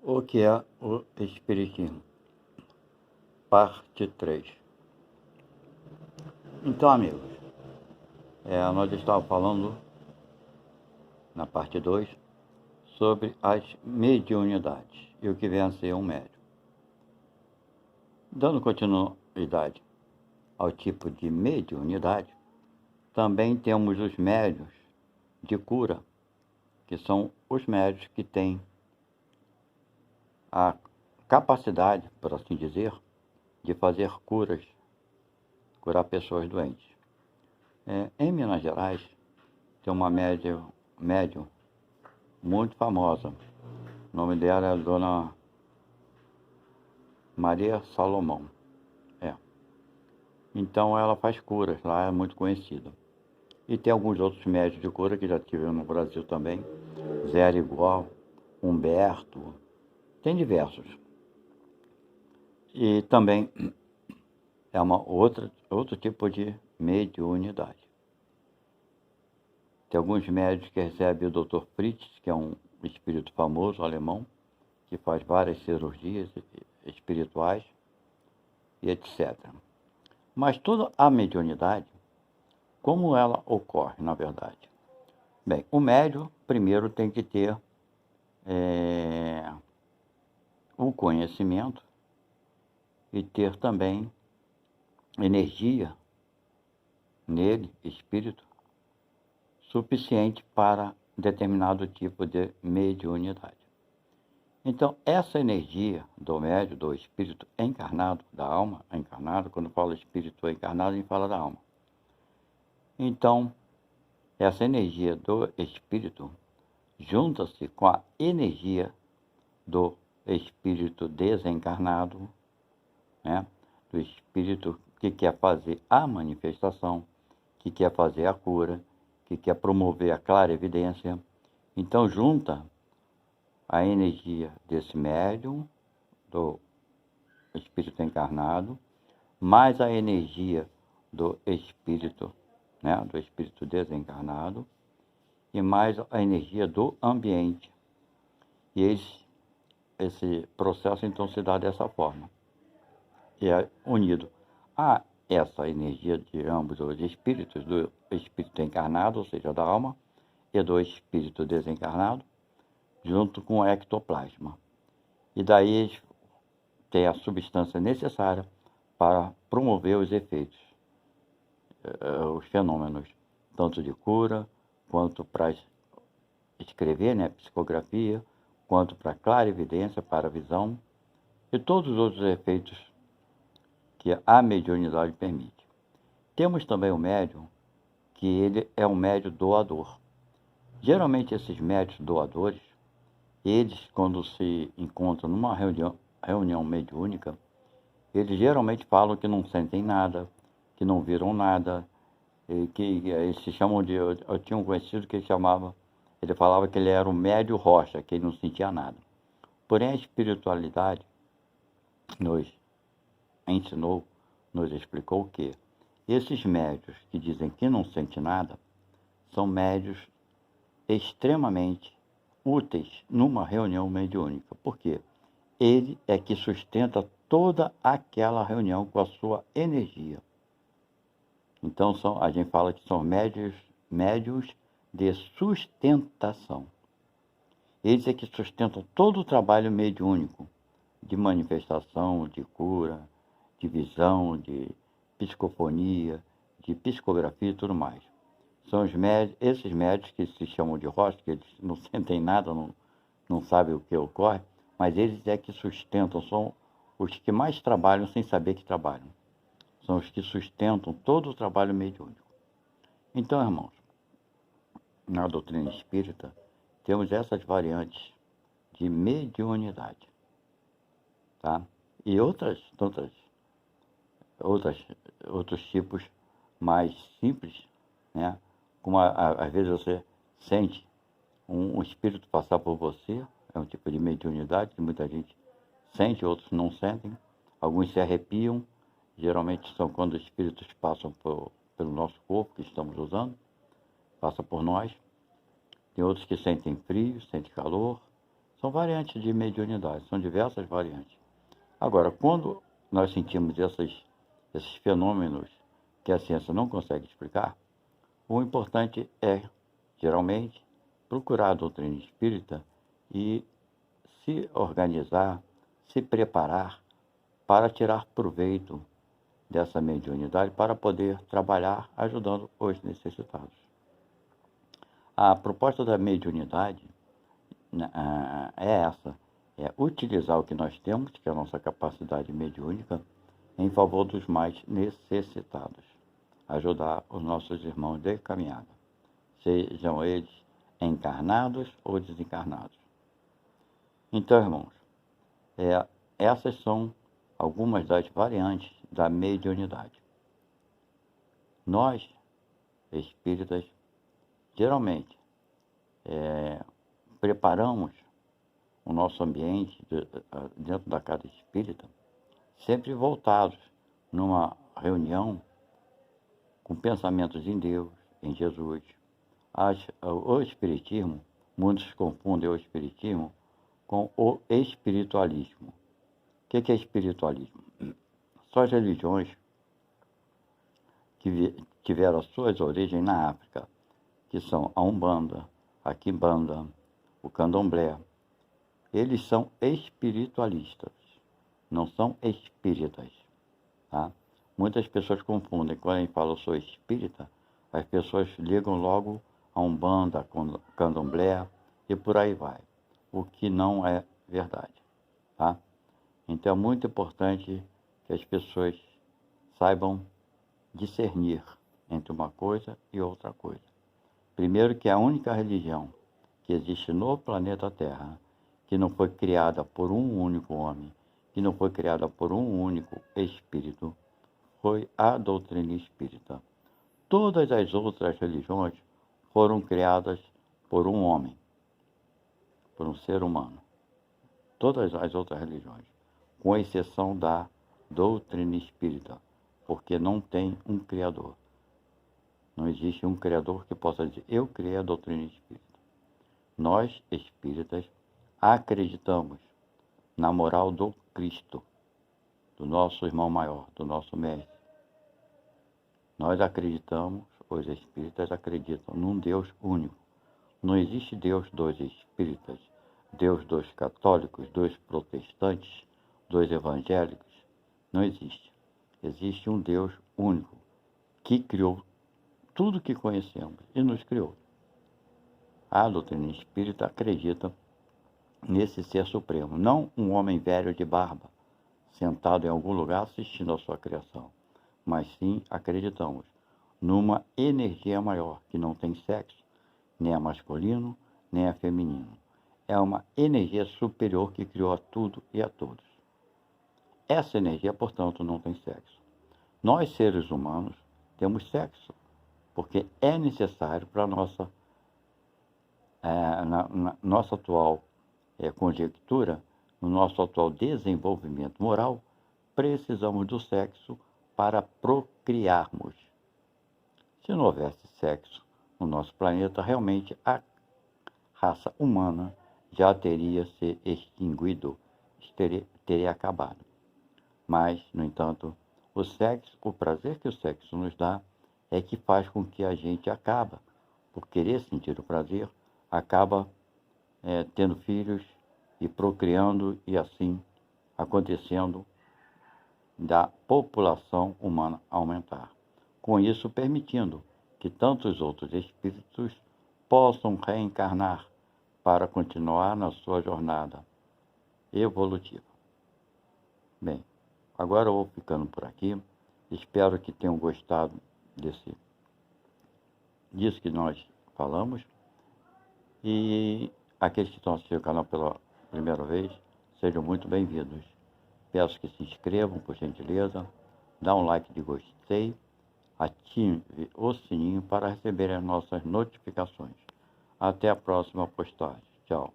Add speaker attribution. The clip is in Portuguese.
Speaker 1: O que é o Espiritismo? Parte 3. Então, amigos, nós estávamos falando na parte 2 sobre as mediunidades e o que vem a ser um médium. Dando continuidade ao tipo de mediunidade, também temos os médiuns de cura, que são os médiuns que têm a capacidade, por assim dizer, de fazer curar pessoas doentes. Em Minas Gerais, tem uma médium muito famosa. O nome dela é Dona Maria Salomão. Então ela faz curas lá, é muito conhecida. E tem alguns outros médios de cura que já tiveram no Brasil também. Zé Igual, Humberto, tem diversos. E também é outro tipo de mediunidade. Tem alguns médios que recebem o Dr. Fritz, que é um espírito famoso alemão, que faz várias cirurgias espirituais e etc. Mas toda a mediunidade, como ela ocorre, na verdade? Bem, o médium primeiro tem que ter o conhecimento e ter também energia nele, espírito, suficiente para determinado tipo de mediunidade. Então, essa energia do médium, do espírito encarnado, da alma encarnada, quando fala espírito encarnado, a gente fala da alma. Então, essa energia do espírito junta-se com a energia do espírito desencarnado, né? Do espírito que quer fazer a manifestação, que quer fazer a cura, que quer promover a clarividência. Então, junta a energia desse médium, do espírito encarnado, mais a energia do espírito, né, do espírito desencarnado, e mais a energia do ambiente. E esse processo, então, se dá dessa forma. E é unido a essa energia de ambos os espíritos, do espírito encarnado, ou seja, da alma, e do espírito desencarnado, junto com o ectoplasma. E daí tem a substância necessária para promover os efeitos, os fenômenos, tanto de cura, quanto para escrever, né, psicografia, quanto para clarividência, para a visão, e todos os outros efeitos que a mediunidade permite. Temos também o médium, que ele é um médium doador. Geralmente esses médios doadores, eles, quando se encontram numa reunião mediúnica, eles geralmente falam que não sentem nada, que não viram nada, que eles se chamam de... Eu tinha um conhecido que ele falava que ele era o médio rocha, que ele não sentia nada. Porém, a espiritualidade nos ensinou, nos explicou que esses médios que dizem que não sentem nada são médios extremamente úteis numa reunião mediúnica. Por quê? Ele é que sustenta toda aquela reunião com a sua energia. Então, a gente fala que são médios de sustentação. Eles é que sustentam todo o trabalho mediúnico, de manifestação, de cura, de visão, de psicofonia, de psicografia e tudo mais. São esses médios que se chamam de rocha, que eles não sentem nada, não sabem o que ocorre, mas eles é que sustentam, são os que mais trabalham sem saber que trabalham. São os que sustentam todo o trabalho mediúnico. Então, irmãos, na doutrina espírita, temos essas variantes de mediunidade, tá? E outros tipos mais simples, né? Como às vezes você sente um espírito passar por você, é um tipo de mediunidade que muita gente sente, outros não sentem. Alguns se arrepiam, geralmente são quando os espíritos passam pelo nosso corpo que estamos usando, passa por nós. Tem outros que sentem frio, sentem calor, São variantes de mediunidade, são diversas variantes. Agora, quando nós sentimos esses fenômenos que a ciência não consegue explicar, o importante é, geralmente, procurar a doutrina espírita e se organizar, se preparar para tirar proveito dessa mediunidade para poder trabalhar ajudando os necessitados. A proposta da mediunidade é essa, é utilizar o que nós temos, que é a nossa capacidade mediúnica, em favor dos mais necessitados, ajudar os nossos irmãos de caminhada, sejam eles encarnados ou desencarnados. Então, irmãos, essas são algumas das variantes da mediunidade. Nós, espíritas, geralmente preparamos o nosso ambiente dentro da casa espírita, sempre voltados numa reunião com pensamentos em Deus, em Jesus. O Espiritismo, muitos confundem o Espiritismo com o espiritualismo. O que é espiritualismo? São as religiões que tiveram as suas origens na África, que são a Umbanda, a Quimbanda, o Candomblé. Eles são espiritualistas, não são espíritas. Tá? Muitas pessoas confundem. Quando a gente fala eu sou espírita, as pessoas ligam logo a Umbanda, a Candomblé e por aí vai. O que não é verdade. Tá? Então é muito importante que as pessoas saibam discernir entre uma coisa e outra coisa. Primeiro, que a única religião que existe no planeta Terra, que não foi criada por um único homem, que não foi criada por um único espírito, foi a doutrina espírita. Todas as outras religiões foram criadas por um homem, por um ser humano. Todas as outras religiões, com exceção da doutrina espírita, porque não tem um criador. Não existe um criador que possa dizer, eu criei a doutrina espírita. Nós, espíritas, acreditamos na moral do Cristo, do nosso irmão maior, do nosso mestre. Nós acreditamos, os espíritas acreditam num Deus único. Não existe Deus dos espíritas, Deus dos católicos, dos protestantes, dos evangélicos. Não existe. Existe um Deus único que criou tudo que conhecemos e nos criou. A doutrina espírita acredita nesse ser supremo, não um homem velho de barba, sentado em algum lugar assistindo à sua criação, mas sim acreditamos numa energia maior, que não tem sexo, nem é masculino, nem é feminino. É uma energia superior que criou a tudo e a todos. Essa energia, portanto, não tem sexo. Nós, seres humanos, temos sexo, porque é necessário para a nossa nossa atual conjectura, no nosso atual desenvolvimento moral, precisamos do sexo para procriarmos. Se não houvesse sexo no nosso planeta, realmente a raça humana já teria se extinguido, teria acabado. Mas, no entanto, o sexo, o prazer que o sexo nos dá, é que faz com que a gente acaba, por querer sentir o prazer, acaba tendo filhos e procriando e assim acontecendo da população humana aumentar. Com isso, permitindo que tantos outros espíritos possam reencarnar para continuar na sua jornada evolutiva. Bem, agora eu vou ficando por aqui. Espero que tenham gostado disso que nós falamos. E aqueles que estão assistindo o canal pela primeira vez, sejam muito bem-vindos. Peço que se inscrevam, por gentileza, dá um like de gostei, ative o sininho para receber as nossas notificações. Até a próxima postagem. Tchau.